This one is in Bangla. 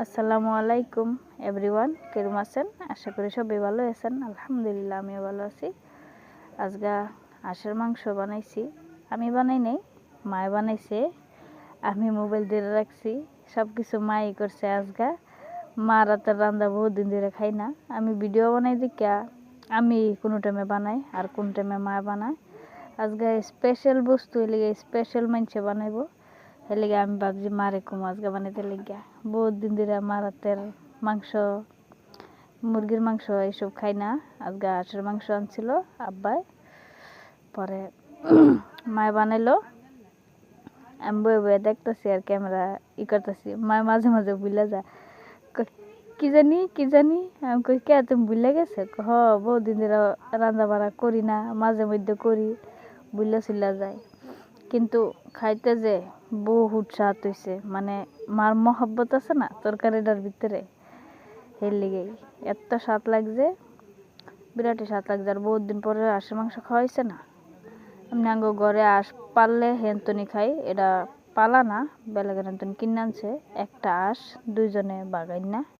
আসসালামু আলাইকুম এভরিওয়ান, কেরম আছেন? আশা করি সবাই ভালো আছেন। আলহামদুলিল্লাহ আমিও ভালো আছি। আজকে হাঁসের মাংস বানাইছি। আমি বানাই নাই, মায়ে বানাইছে। আমি মোবাইল দিয়ে রাখছি, সব কিছু মাই করছে। আজকে মা রাতের রান্না বহুত দিন ধরে খাই না। আমি ভিডিও বানাই দেখা আমি কোনো টাইমে বানাই আর কোন টাইমে মা বানায়। আজকে স্পেশাল বস্তু এলিগে স্পেশাল মাংস বানাইব, এলিগে আমি ভাবছি মারে কম আজকে বানাইতে লেগে। বহুত দিন ধরে মা রাতের মাংস, মুরগির মাংস এইসব খাই না। আজকে হাঁসের মাংস আনছিল আব্বাই, পরে মায়ে বানাইলো। আমি বয়ে বয়ে দেখতেছি আর ক্যামেরা করতেছি। মায়ে মাঝে মাঝে ভুলে যায়, কি জানি কি জানি। আমি কই কে তুমি ভুলে গেছে? হ, বহুত দিন ধরে রান্না বাড়া করি না, মাঝে মধ্যে করি, ভুলে চুলা যায়। কিন্তু খাইতে যে বহুত স্বাদ হয়েছে, মানে মার মহব্বত আছে না তরকারিটার ভিতরে, এর লিগেই এত স্বাদ লাগছে, বিরাটই স্বাদ লাগছে। আর বহুত দিন পরে হাঁসের মাংস খাওয়া হয়েছে না। এমনি আঙ্গ ঘরে হাঁস পাললে হেন্তনি খাই, এটা পালা না, বেলেগের হেন্তনি কিনে আনছে। একটা হাঁস দুইজনে বাগাই না।